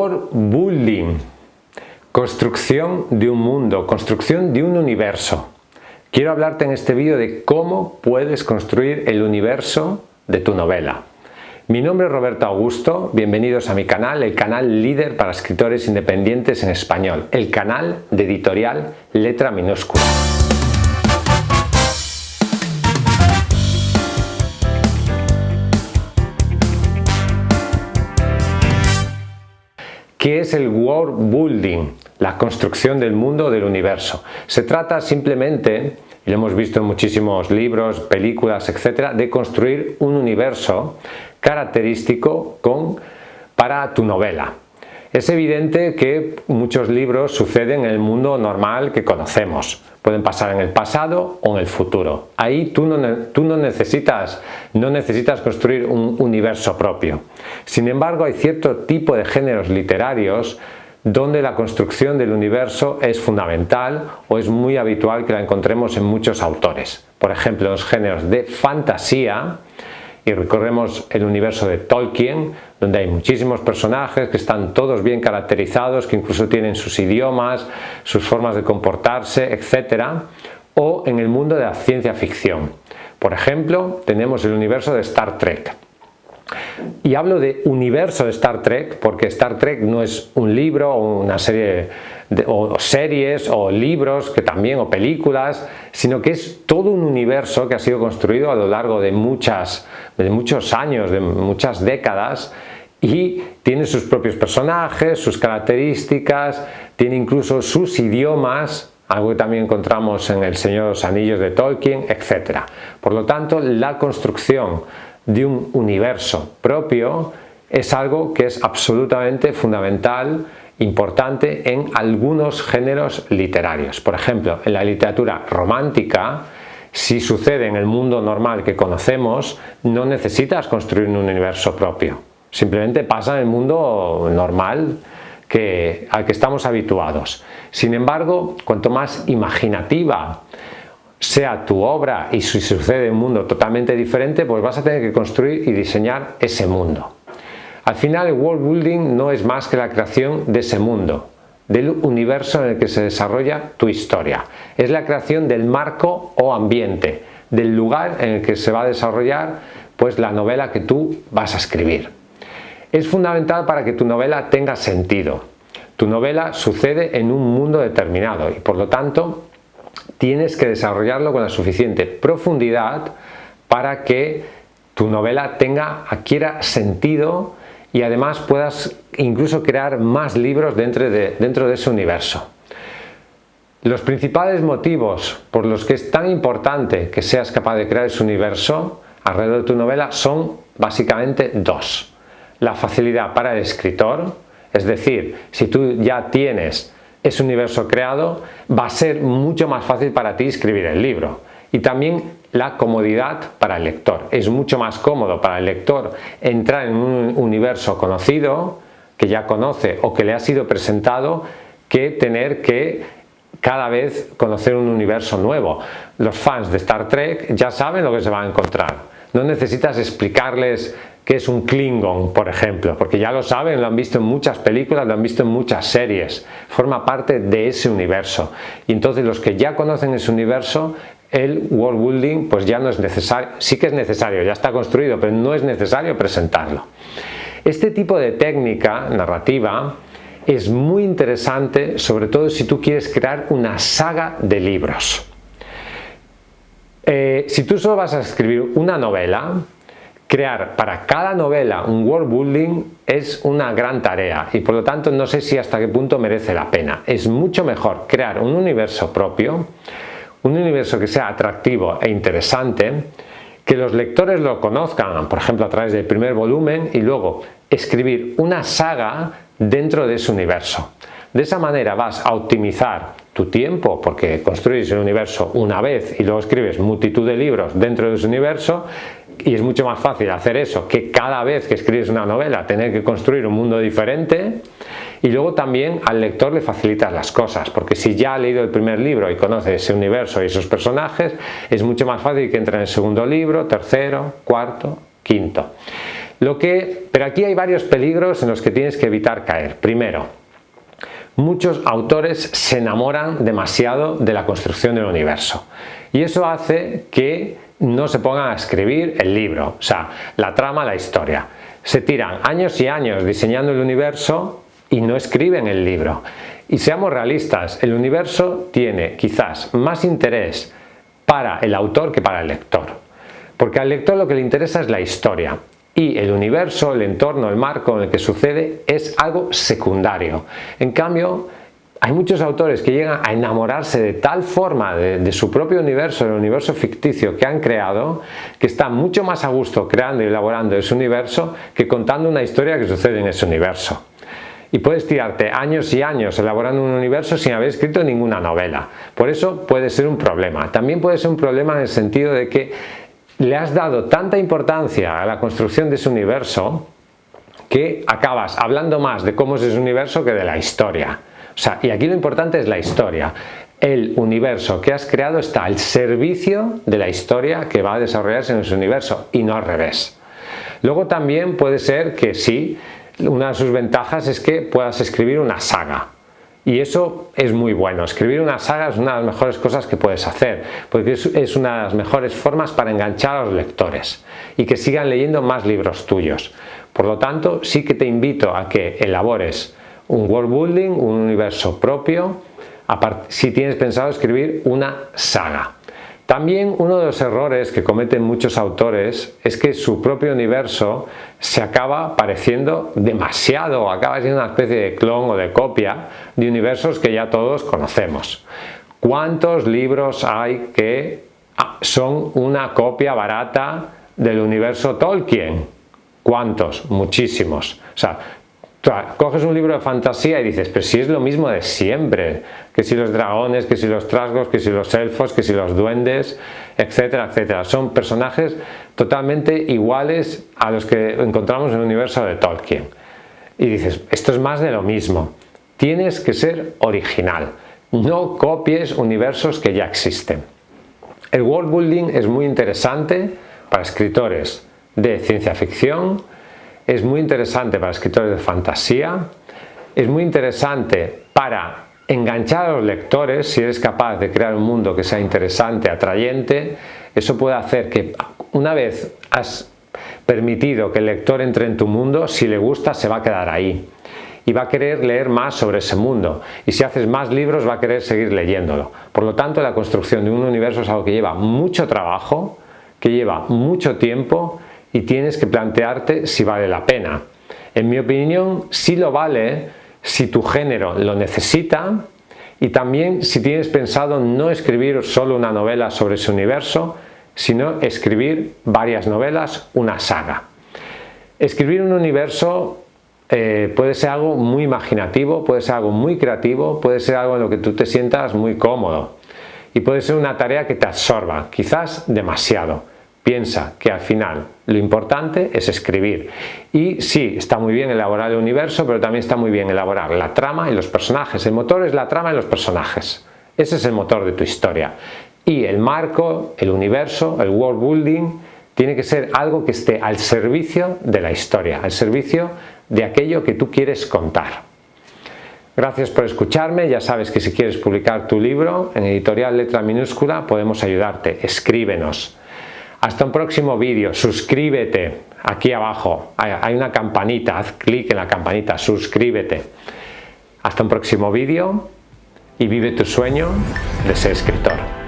World Building, construcción de un mundo, construcción de un universo. Quiero hablarte en este vídeo de cómo puedes construir el universo de tu novela. Mi nombre es Roberto Augusto, bienvenidos a mi canal, el canal líder para escritores independientes en español, el canal de editorial Letra Minúscula. ¿Qué es el world building? La construcción del mundo, del universo. Se trata simplemente, y lo hemos visto en muchísimos libros, películas, etcétera, de construir un universo característico para tu novela. Es evidente que muchos libros suceden en el mundo normal que conocemos. Pueden pasar en el pasado o en el futuro. Ahí tú no necesitas construir un universo propio. Sin embargo, hay cierto tipo de géneros literarios donde la construcción del universo es fundamental o es muy habitual que la encontremos en muchos autores. Por ejemplo, en los géneros de fantasía, y recorremos el universo de Tolkien, donde hay muchísimos personajes que están todos bien caracterizados, que incluso tienen sus idiomas, sus formas de comportarse, etc. O en el mundo de la ciencia ficción. Por ejemplo, tenemos el universo de Star Trek. Y hablo de universo de Star Trek porque Star Trek no es un libro o una serie o series o libros que también o películas, sino que es todo un universo que ha sido construido a lo largo de muchos años, de muchas décadas, y tiene sus propios personajes, sus características, tiene incluso sus idiomas, algo que también encontramos en El Señor de los Anillos de Tolkien, etc. Por lo tanto, la construcción de un universo propio es algo que es absolutamente fundamental, importante en algunos géneros literarios. Por ejemplo, en la literatura romántica, si sucede en el mundo normal que conocemos, no necesitas construir un universo propio. Simplemente pasa en el mundo normal al que estamos habituados. Sin embargo, cuanto más imaginativa sea tu obra y si sucede en un mundo totalmente diferente, pues vas a tener que construir y diseñar ese mundo. Al final, el world building no es más que la creación de ese mundo, del universo en el que se desarrolla tu historia. Es la creación del marco o ambiente, del lugar en el que se va a desarrollar pues la novela que tú vas a escribir. Es fundamental para que tu novela tenga sentido. Tu novela sucede en un mundo determinado y por lo tanto tienes que desarrollarlo con la suficiente profundidad para que tu novela adquiera sentido y además puedas incluso crear más libros dentro de ese universo. Los principales motivos por los que es tan importante que seas capaz de crear ese universo alrededor de tu novela son básicamente dos. La facilidad para el escritor, es decir, si tú ya tienes ese universo creado, va a ser mucho más fácil para ti escribir el libro. Y también la comodidad para el lector. Es mucho más cómodo para el lector entrar en un universo conocido, que ya conoce o que le ha sido presentado, que tener que cada vez conocer un universo nuevo. Los fans de Star Trek ya saben lo que se van a encontrar. No necesitas explicarles qué es un Klingon, por ejemplo, porque ya lo saben, lo han visto en muchas películas, lo han visto en muchas series, forma parte de ese universo. Y entonces los que ya conocen ese universo, el world building pues ya no es necesario, sí que es necesario, ya está construido, pero no es necesario presentarlo. Este tipo de técnica narrativa es muy interesante, sobre todo si tú quieres crear una saga de libros. Si tú solo vas a escribir una novela, crear para cada novela un world building es una gran tarea y por lo tanto no sé si hasta qué punto merece la pena. Es mucho mejor crear un universo propio, un universo que sea atractivo e interesante, que los lectores lo conozcan, por ejemplo a través del primer volumen, y luego escribir una saga dentro de ese universo. De esa manera vas a optimizar tu tiempo porque construyes el universo una vez y luego escribes multitud de libros dentro de ese universo, y es mucho más fácil hacer eso que cada vez que escribes una novela tener que construir un mundo diferente. Y luego también al lector le facilitas las cosas, porque si ya ha leído el primer libro y conoce ese universo y esos personajes, es mucho más fácil que entre en el segundo libro, tercero, cuarto, quinto. Lo que Pero aquí hay varios peligros en los que tienes que evitar caer. Primero, muchos autores se enamoran demasiado de la construcción del universo y eso hace que no se pongan a escribir el libro, o sea, la trama, la historia. Se tiran años y años diseñando el universo y no escriben el libro. Y seamos realistas, el universo tiene quizás más interés para el autor que para el lector, porque al lector lo que le interesa es la historia. Y el universo, el entorno, el marco en el que sucede es algo secundario. En cambio, hay muchos autores que llegan a enamorarse de tal forma de su propio universo, del universo ficticio que han creado, que están mucho más a gusto creando y elaborando ese universo que contando una historia que sucede en ese universo. Y puedes tirarte años y años elaborando un universo sin haber escrito ninguna novela. Por eso puede ser un problema. También puede ser un problema en el sentido de que le has dado tanta importancia a la construcción de ese universo que acabas hablando más de cómo es ese universo que de la historia. O sea, y aquí lo importante es la historia. El universo que has creado está al servicio de la historia que va a desarrollarse en ese universo y no al revés. Luego también puede ser que sí, una de sus ventajas es que puedas escribir una saga. Y eso es muy bueno. Escribir una saga es una de las mejores cosas que puedes hacer, porque es una de las mejores formas para enganchar a los lectores y que sigan leyendo más libros tuyos. Por lo tanto, sí que te invito a que elabores un world building, un universo propio, si tienes pensado escribir una saga. También uno de los errores que cometen muchos autores es que su propio universo se acaba pareciendo demasiado, acaba siendo una especie de clon o de copia de universos que ya todos conocemos. ¿Cuántos libros hay que son una copia barata del universo Tolkien? ¿Cuántos? Muchísimos. O sea, coges un libro de fantasía y dices, pero si es lo mismo de siempre, que si los dragones, que si los trasgos, que si los elfos, que si los duendes, etcétera, etcétera. Son personajes totalmente iguales a los que encontramos en el universo de Tolkien. Y dices, esto es más de lo mismo. Tienes que ser original. No copies universos que ya existen. El world building es muy interesante para escritores de ciencia ficción, es muy interesante para escritores de fantasía, es muy interesante para enganchar a los lectores. Si eres capaz de crear un mundo que sea interesante, atrayente, eso puede hacer que una vez has permitido que el lector entre en tu mundo, si le gusta se va a quedar ahí y va a querer leer más sobre ese mundo, y si haces más libros va a querer seguir leyéndolo. Por lo tanto, la construcción de un universo es algo que lleva mucho trabajo, que lleva mucho tiempo, y tienes que plantearte si vale la pena. En mi opinión, sí lo vale si tu género lo necesita y también si tienes pensado no escribir solo una novela sobre ese universo, sino escribir varias novelas, una saga. Escribir un universo puede ser algo muy imaginativo, puede ser algo muy creativo, puede ser algo en lo que tú te sientas muy cómodo y puede ser una tarea que te absorba, quizás demasiado. Piensa que al final lo importante es escribir. Y sí, está muy bien elaborar el universo, pero también está muy bien elaborar la trama y los personajes. El motor es la trama y los personajes. Ese es el motor de tu historia. Y el marco, el universo, el world building, tiene que ser algo que esté al servicio de la historia, al servicio de aquello que tú quieres contar. Gracias por escucharme. Ya sabes que si quieres publicar tu libro en Editorial Letra Minúscula podemos ayudarte. Escríbenos. Hasta un próximo vídeo. Suscríbete aquí abajo. Hay una campanita. Haz clic en la campanita. Suscríbete. Hasta un próximo vídeo y vive tu sueño de ser escritor.